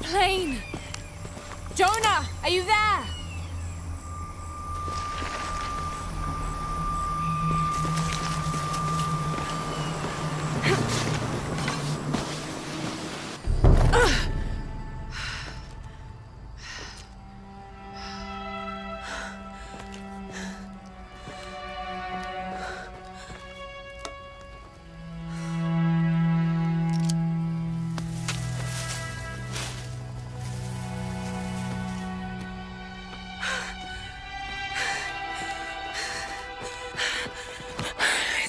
Plane! Jonah, are you there?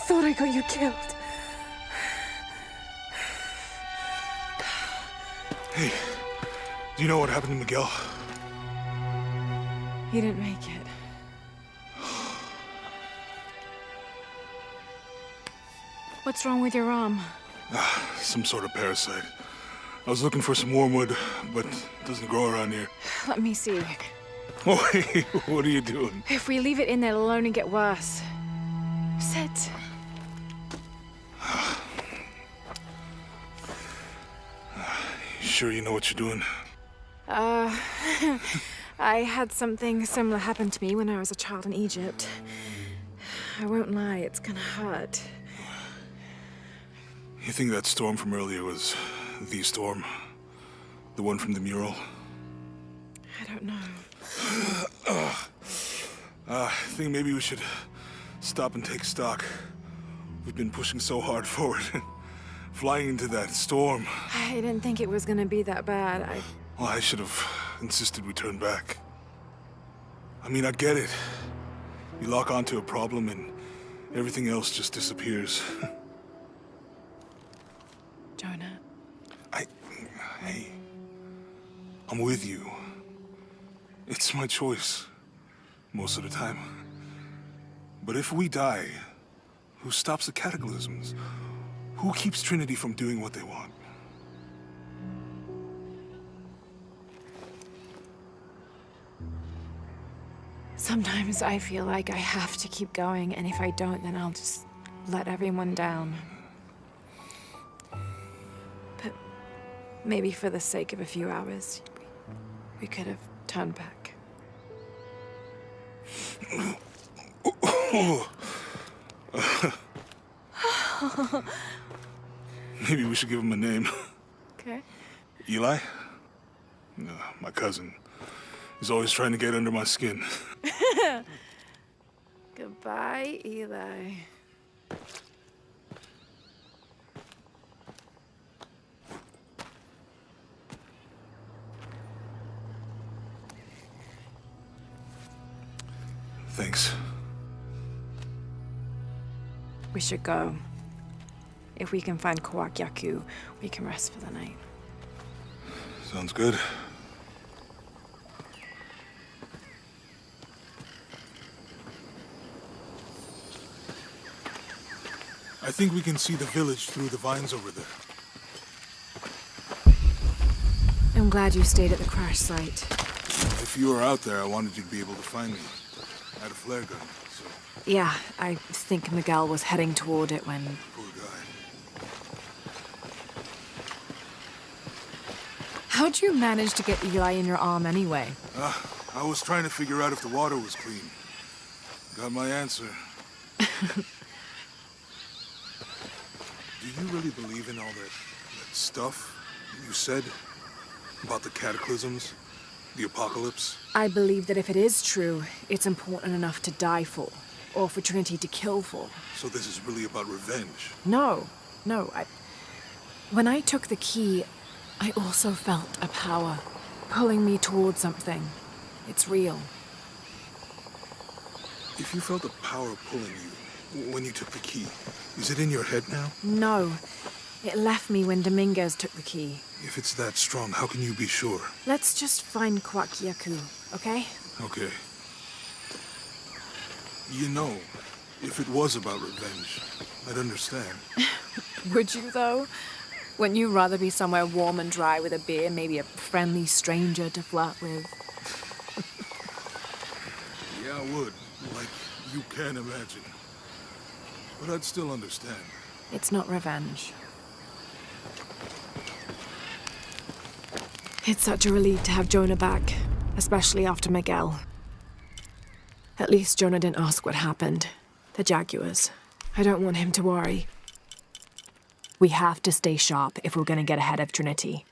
I thought I got you killed. Hey, do you know what happened to Miguel? He didn't make it. What's wrong with your arm? Some sort of parasite. I was looking for some wormwood, but it doesn't grow around here. Let me see. Oh, hey, what are you doing? If we leave it in there, it'll only get worse. Sit. Sure you know what you're doing? I had something similar happen to me when I was a child in Egypt. I won't lie, it's gonna hurt. You think that storm from earlier was the storm? The one from the mural? I don't know. I think maybe we should stop and take stock. We've been pushing so hard forward. Flying into that storm. I didn't think it was gonna be that bad. Well, I should have insisted we turn back. I mean, I get it. You lock onto a problem and everything else just disappears. Jonah. Hey, I'm with you. It's my choice, most of the time. But if we die, who stops the cataclysms? Who keeps Trinity from doing what they want? Sometimes I feel like I have to keep going, and if I don't, then I'll just let everyone down. But maybe for the sake of a few hours, we could have turned back. Maybe we should give him a name. Okay. Eli? My cousin. He's always trying to get under my skin. Goodbye, Eli. Thanks. We should go. If we can find Kawak Yaku, we can rest for the night. Sounds good. I think we can see the village through the vines over there. I'm glad you stayed at the crash site. If you were out there, I wanted you to be able to find me. I had a flare gun, so Yeah, I think Miguel was heading toward it when... poor guy. How'd you manage to get Eli in your arm anyway? I was trying to figure out if the water was clean. Got my answer. Do you really believe in all that stuff you said about the cataclysms, the apocalypse? I believe that if it is true, it's important enough to die for, or for Trinity to kill for. So this is really about revenge. No. When I took the key, I also felt a power pulling me towards something. It's real. If you felt a power pulling you when you took the key, is it in your head now? No. It left me when Dominguez took the key. If it's that strong, how can you be sure? Let's just find Kawak Yaku, okay? Okay. You know, if it was about revenge, I'd understand. Would you, though? Wouldn't you rather be somewhere warm and dry with a beer, maybe a friendly stranger to flirt with? Yeah, I would. Like you can imagine. But I'd still understand. It's not revenge. It's such a relief to have Jonah back, especially after Miguel. At least Jonah didn't ask what happened. The Jaguars. I don't want him to worry. We have to stay sharp if we're gonna get ahead of Trinity.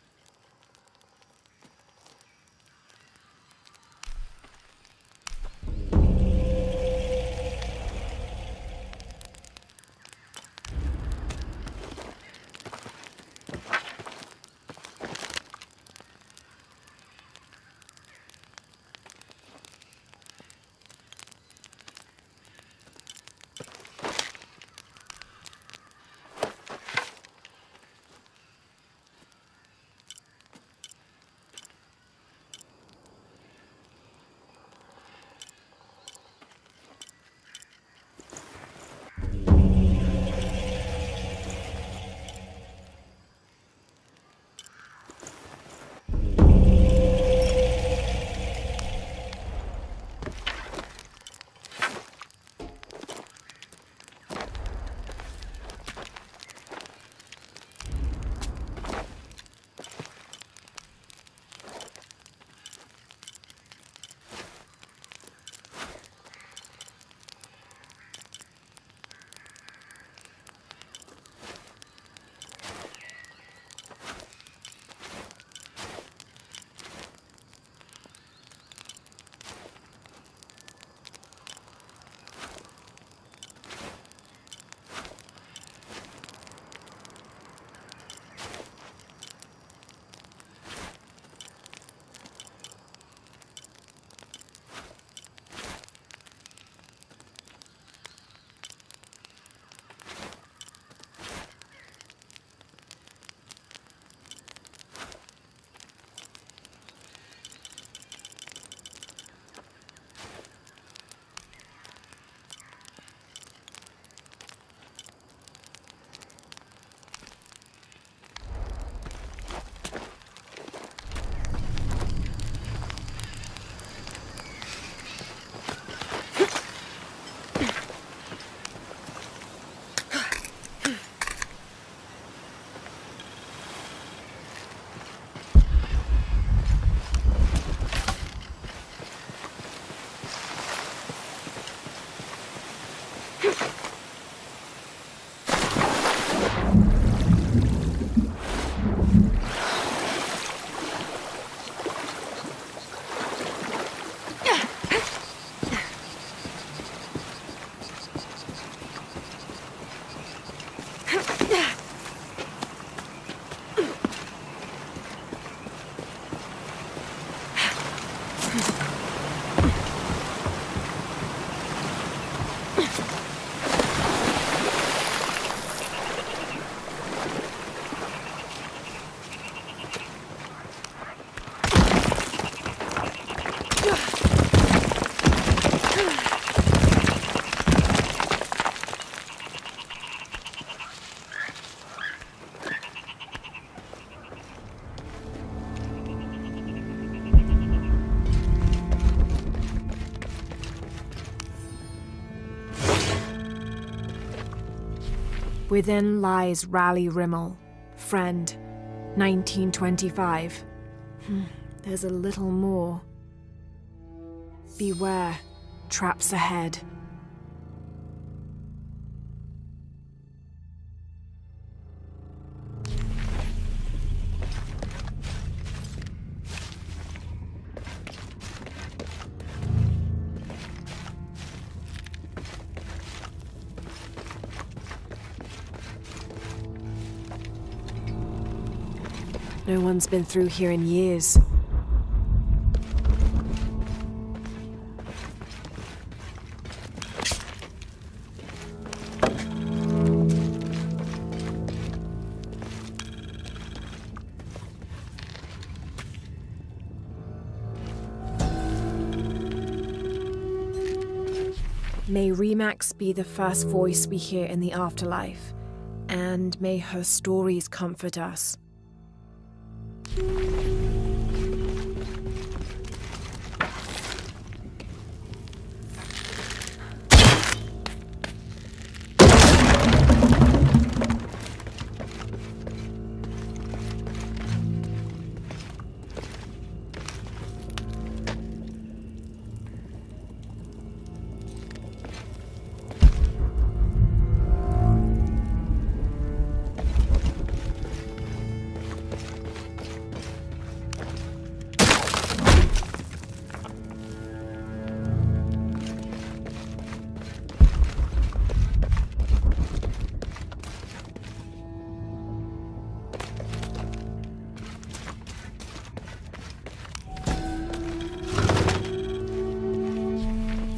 Within lies Raleigh Rimmel, friend, 1925. There's a little more. Beware, traps ahead. No one's been through here in years. May Remax be the first voice we hear in the afterlife, and may her stories comfort us.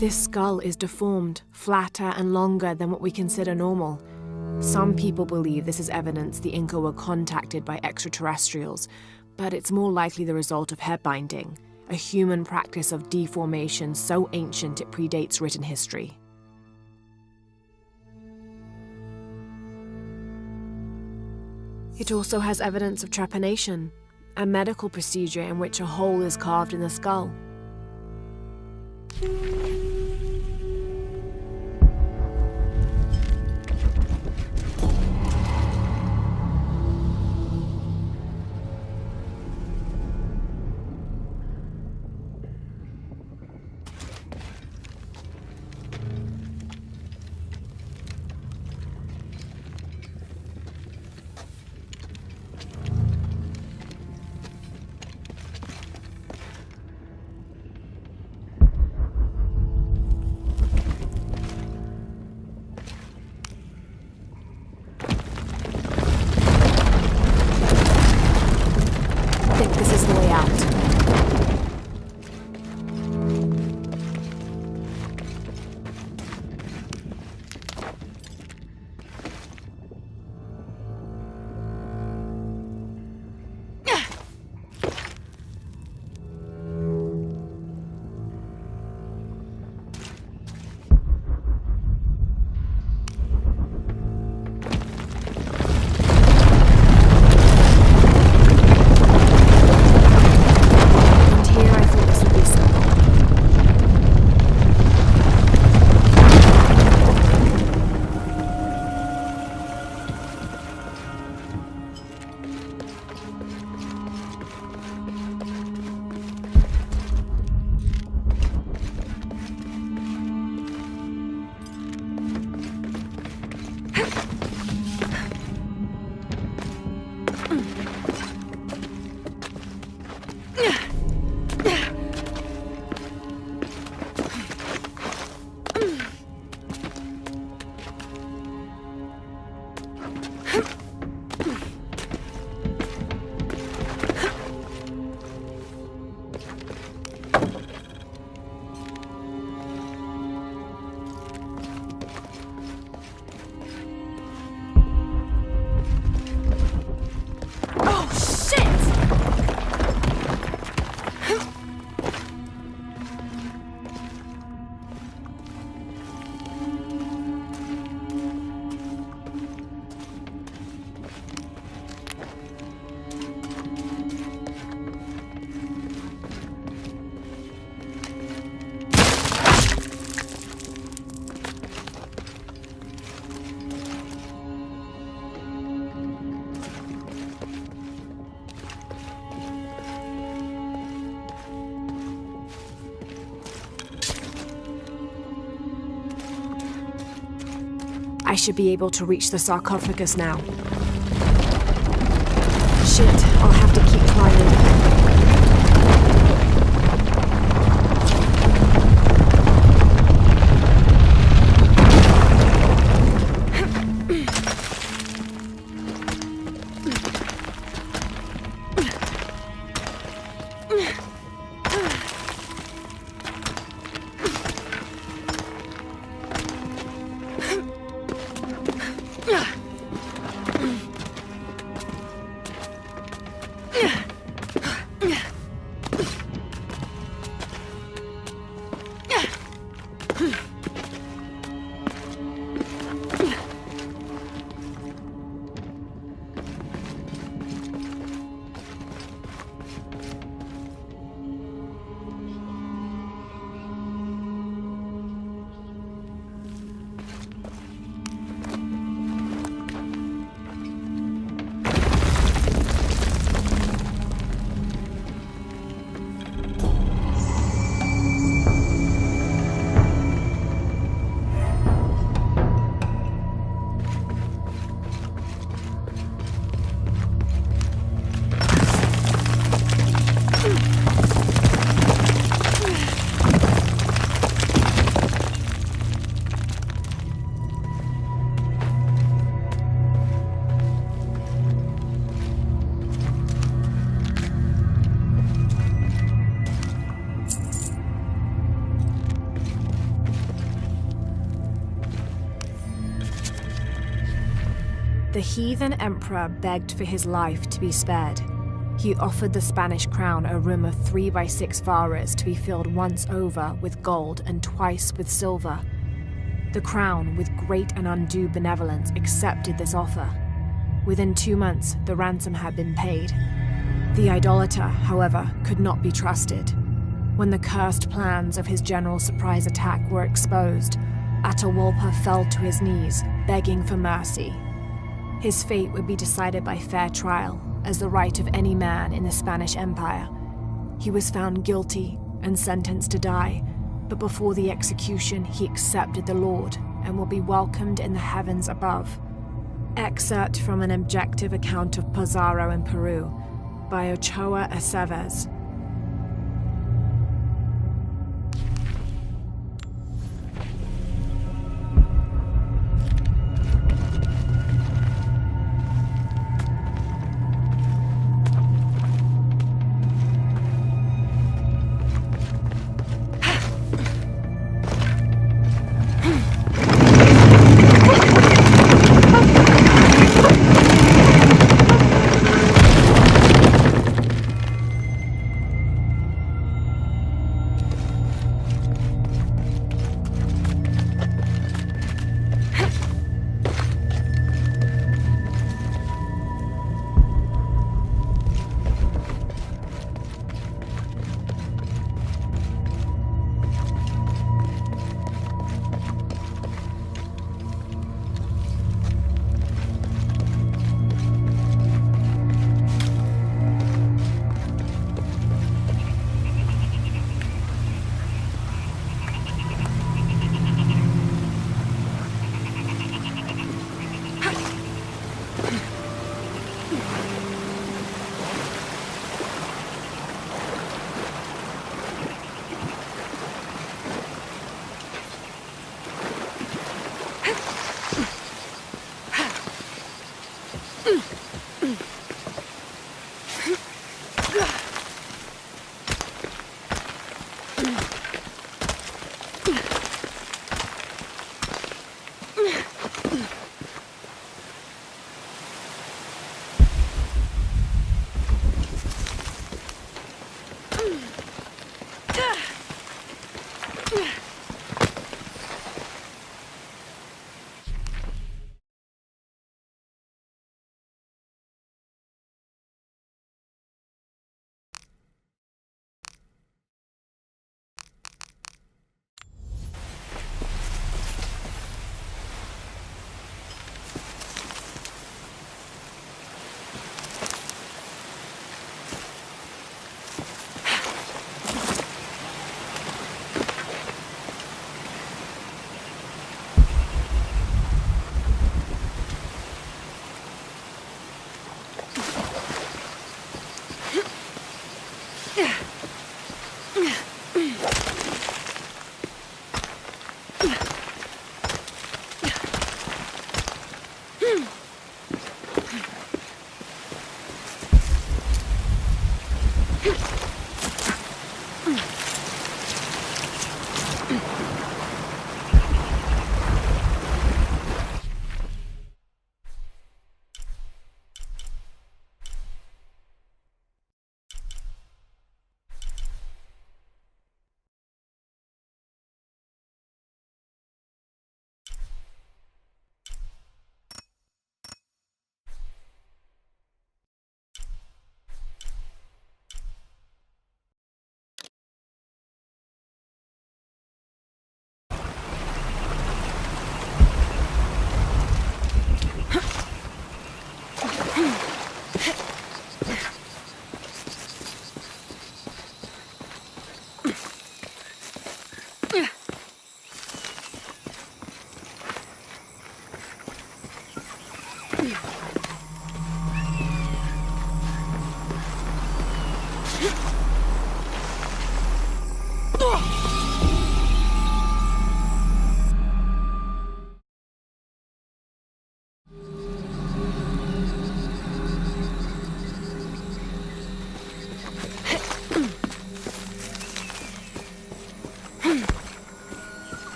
This skull is deformed, flatter and longer than what we consider normal. Some people believe this is evidence the Inca were contacted by extraterrestrials, but it's more likely the result of head binding, a human practice of deformation so ancient it predates written history. It also has evidence of trepanation, a medical procedure in which a hole is carved in the skull. I should be able to reach the sarcophagus now. Shit, I'll have to keep climbing. The heathen emperor begged for his life to be spared. He offered the Spanish crown a room of 3 by 6 varas to be filled once over with gold and twice with silver. The crown, with great and undue benevolence, accepted this offer. Within 2 months, the ransom had been paid. The idolater, however, could not be trusted. When the cursed plans of his general surprise attack were exposed, Atahualpa fell to his knees, begging for mercy. His fate would be decided by fair trial, as the right of any man in the Spanish Empire. He was found guilty and sentenced to die, but before the execution he accepted the Lord and will be welcomed in the heavens above. Excerpt from an objective account of Pizarro in Peru by Ochoa Aceves.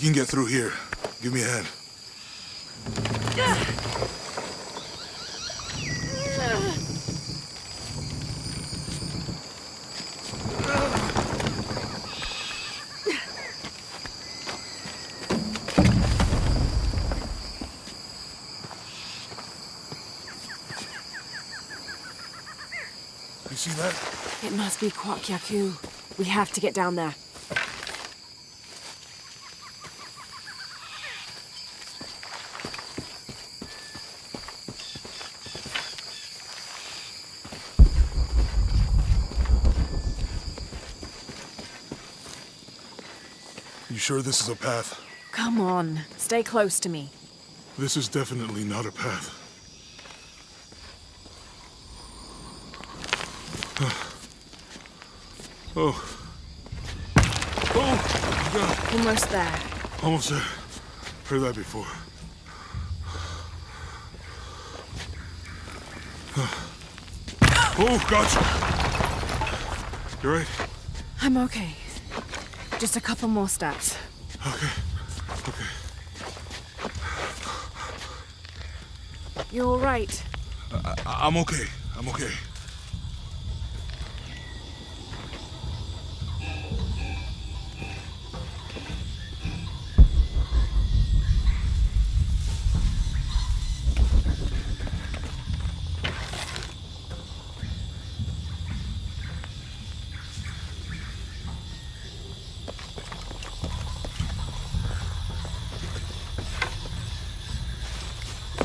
We can get through here. Give me a hand. You see that? It must be Kwak Yaku. We have to get down there. You sure this is a path? Come on, stay close to me. This is definitely not a path. Oh. Oh, God. Almost there. Almost there. Heard that before. Oh, gotcha. You right? I'm okay. Just a couple more steps. Okay. Okay. You're all right. I'm okay. I'm okay.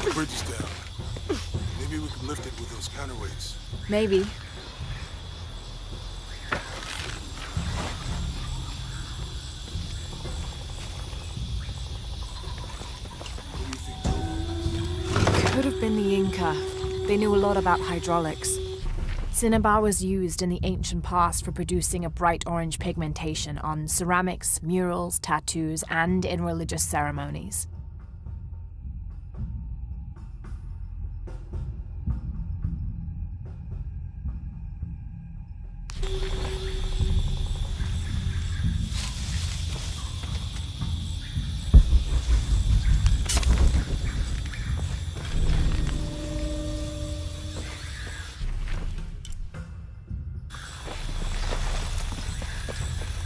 The bridge is down. Maybe we can lift it with those counterweights. Maybe. What do you think drove all this? Could have been the Inca. They knew a lot about hydraulics. Cinnabar was used in the ancient past for producing a bright orange pigmentation on ceramics, murals, tattoos, and in religious ceremonies.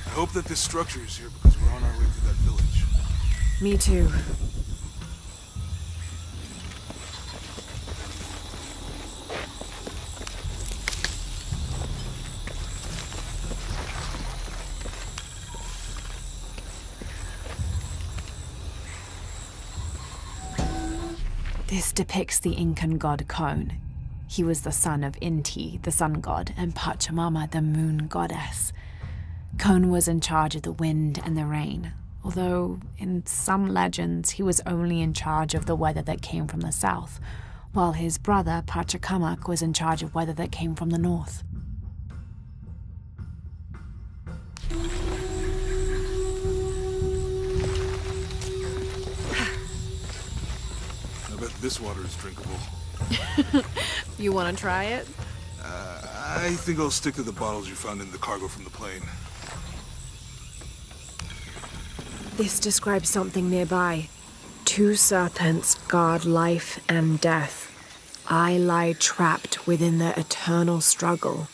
I hope that this structure is here because we're on our way to that village. Me too. This depicts the Incan god Kon. He was the son of Inti, the sun god, and Pachamama, the moon goddess. Kon was in charge of the wind and the rain, although in some legends he was only in charge of the weather that came from the south, while his brother Pachacamac was in charge of weather that came from the north. I bet this water is drinkable. You want to try it? I think I'll stick to the bottles you found in the cargo from the plane. This describes something nearby. Two serpents guard life and death. I lie trapped within the eternal struggle.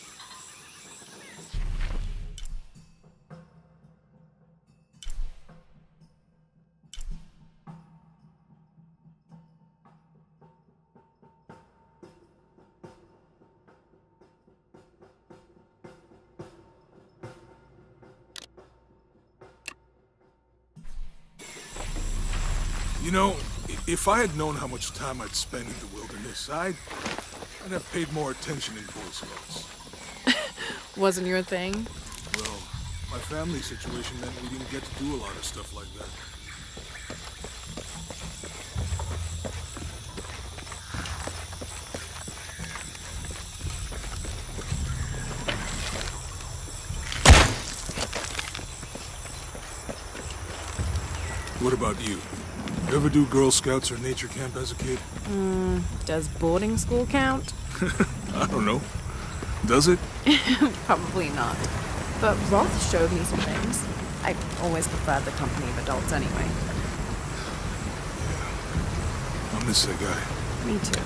You know, if I had known how much time I'd spend in the wilderness, I'd have paid more attention in Boy Scouts. Wasn't your thing? Well, my family situation meant we didn't get to do a lot of stuff like that. What about you? You ever do Girl Scouts or nature camp as a kid? Does boarding school count? I don't know. Does it? Probably not. But Roth showed me some things. I always preferred the company of adults anyway. I miss that guy. Me too.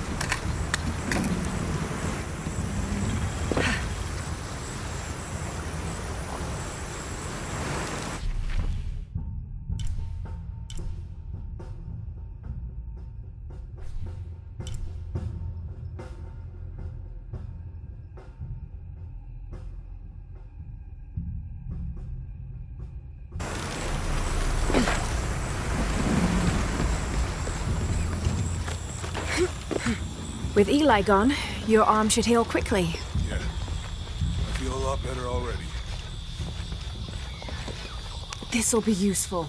With Eli gone, your arm should heal quickly. Yeah. I feel a lot better already. This'll be useful.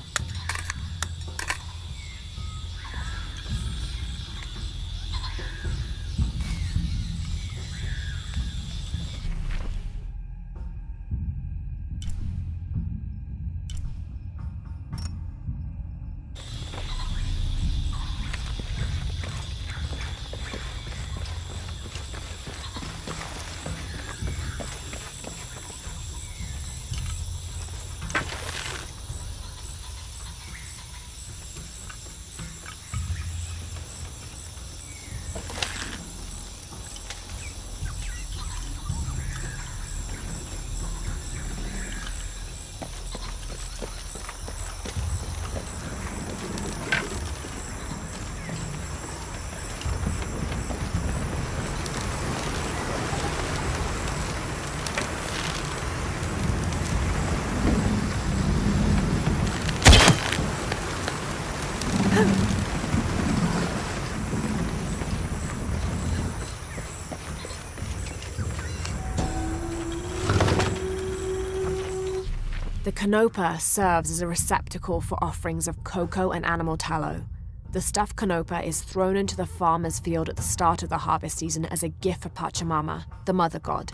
The Canopa serves as a receptacle for offerings of cocoa and animal tallow. The stuffed Canopa is thrown into the farmer's field at the start of the harvest season as a gift for Pachamama, the mother god.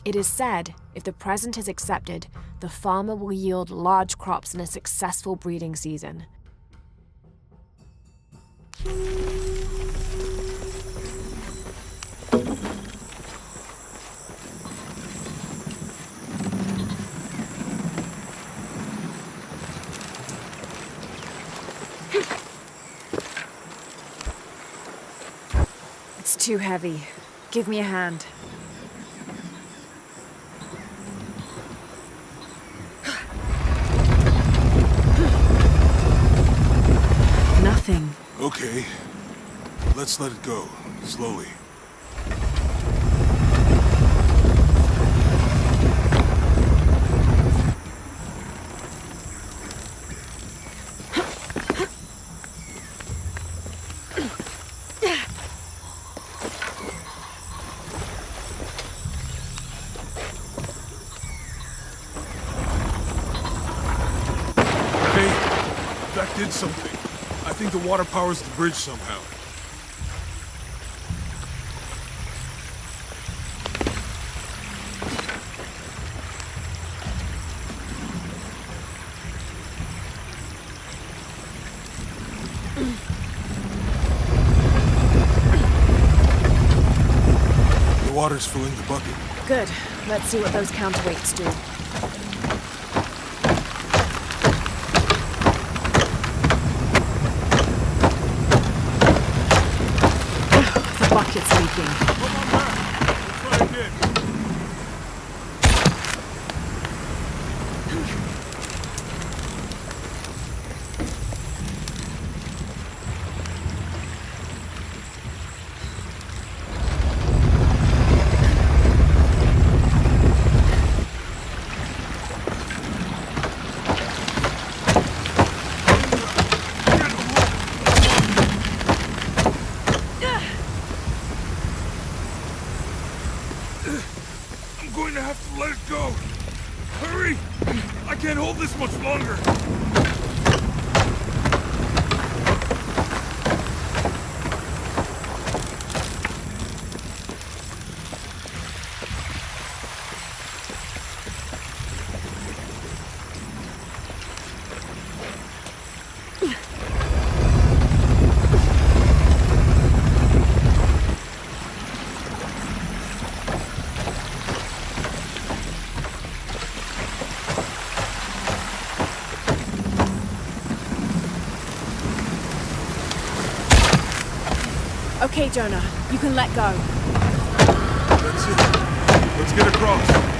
It is said, if the present is accepted, the farmer will yield large crops in a successful breeding season. It's too heavy. Give me a hand. Nothing. Okay. Let's let it go. Slowly. That did something. I think the water powers the bridge somehow. The water's filling the bucket. Good. Let's see what those counterweights do. The bucket's leaking. Come on back. We'll try again. I'm going to have to let it go. Hurry! I can't hold this much longer. Okay, Jonah, you can let go. That's it. Let's get across.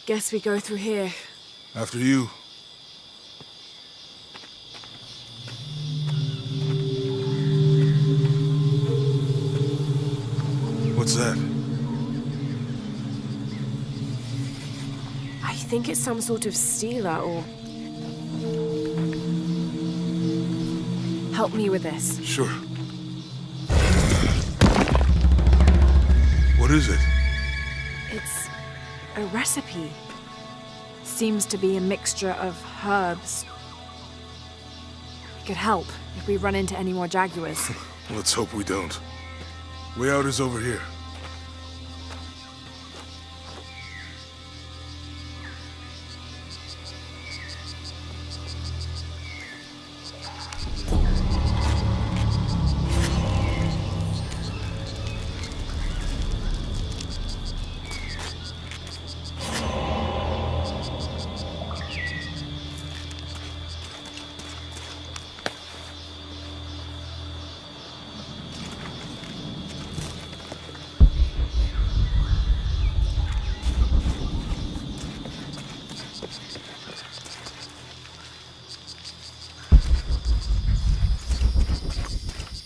Guess we go through here. After you. What's that? I think it's some sort of stealer or... Help me with this. Sure. What is it? It's a recipe. Seems to be a mixture of herbs. It could help if we run into any more jaguars. Let's hope we don't. Way out is over here.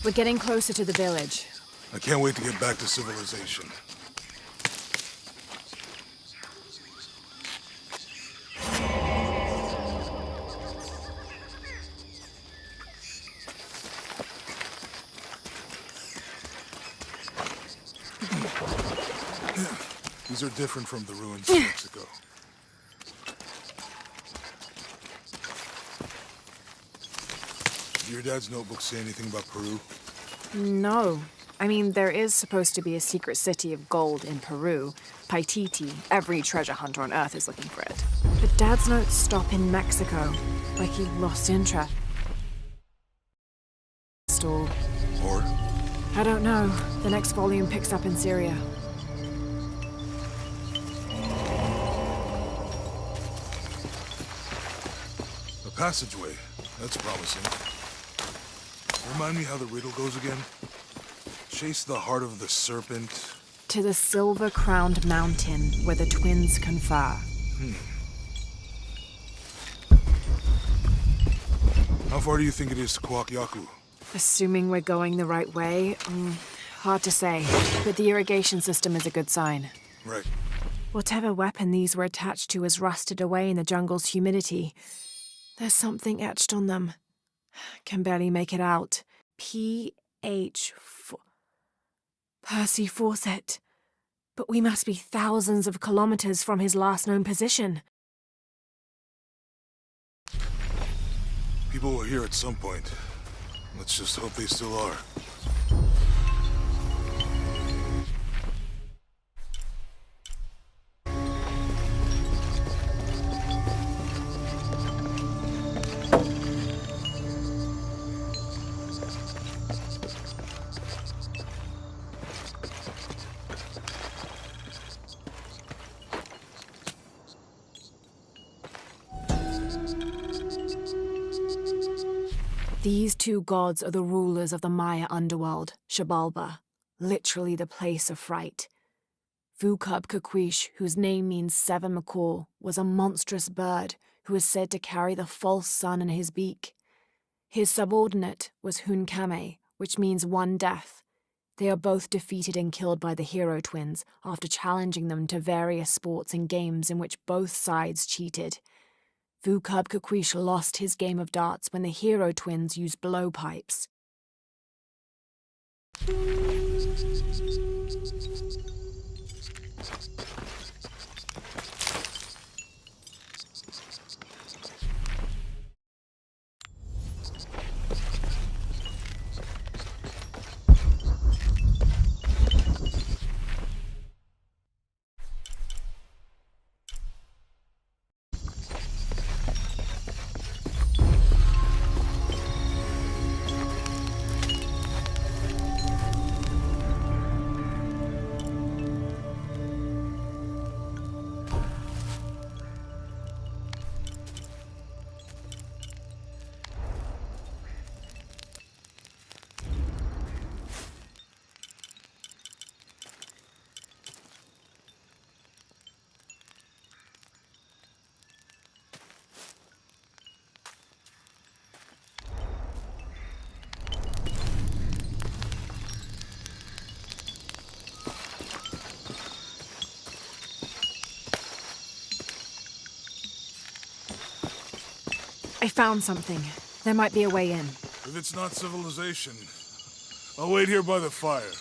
We're getting closer to the village. I can't wait to get back to civilization. These are different from the ruins of Mexico. Did your dad's notebook say anything about Peru? No. I mean, there is supposed to be a secret city of gold in Peru. Paititi. Every treasure hunter on Earth is looking for it. But Dad's notes stop in Mexico. Like he lost interest. Or... I don't know. The next volume picks up in Syria. A passageway. That's promising. Remind me how the riddle goes again? Chase the heart of the serpent... To the silver-crowned mountain where the twins confer. How far do you think it is to Kuakyaku? Assuming we're going the right way, hard to say. But the irrigation system is a good sign. Right. Whatever weapon these were attached to has rusted away in the jungle's humidity. There's something etched on them. Can barely make it out. P.H. Percy Fawcett. But we must be thousands of kilometers from his last known position. People were here at some point. Let's just hope they still are. These two gods are the rulers of the Maya underworld, Xibalba, literally the place of fright. Vucub-Caquiche, whose name means seven macaw, was a monstrous bird who is said to carry the false sun in his beak. His subordinate was Hunkame, which means one death. They are both defeated and killed by the hero twins after challenging them to various sports and games in which both sides cheated. Vucub-Caquiche lost his game of darts when the hero twins used blowpipes. I found something. There might be a way in. If it's not civilization, I'll wait here by the fire.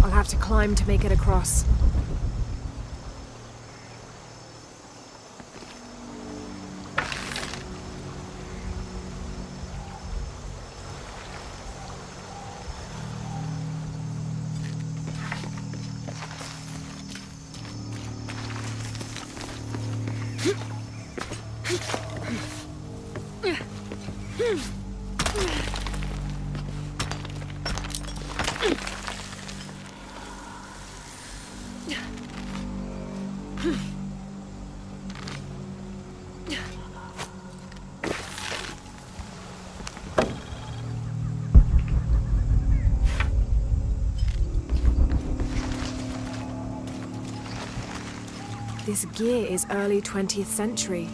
I'll have to climb to make it across. This gear is early 20th century.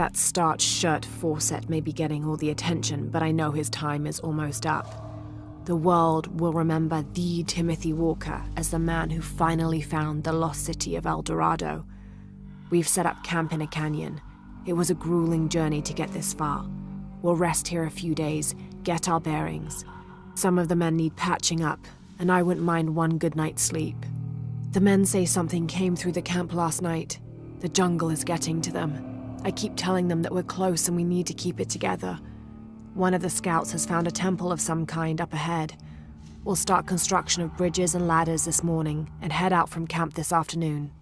That starched shirt Fawcett may be getting all the attention, but I know his time is almost up. The world will remember the Timothy Walker as the man who finally found the lost city of El Dorado. We've set up camp in a canyon. It was a grueling journey to get this far. We'll rest here a few days, get our bearings. Some of the men need patching up, and I wouldn't mind one good night's sleep. The men say something came through the camp last night. The jungle is getting to them. I keep telling them that we're close and we need to keep it together. One of the scouts has found a temple of some kind up ahead. We'll start construction of bridges and ladders this morning and head out from camp this afternoon.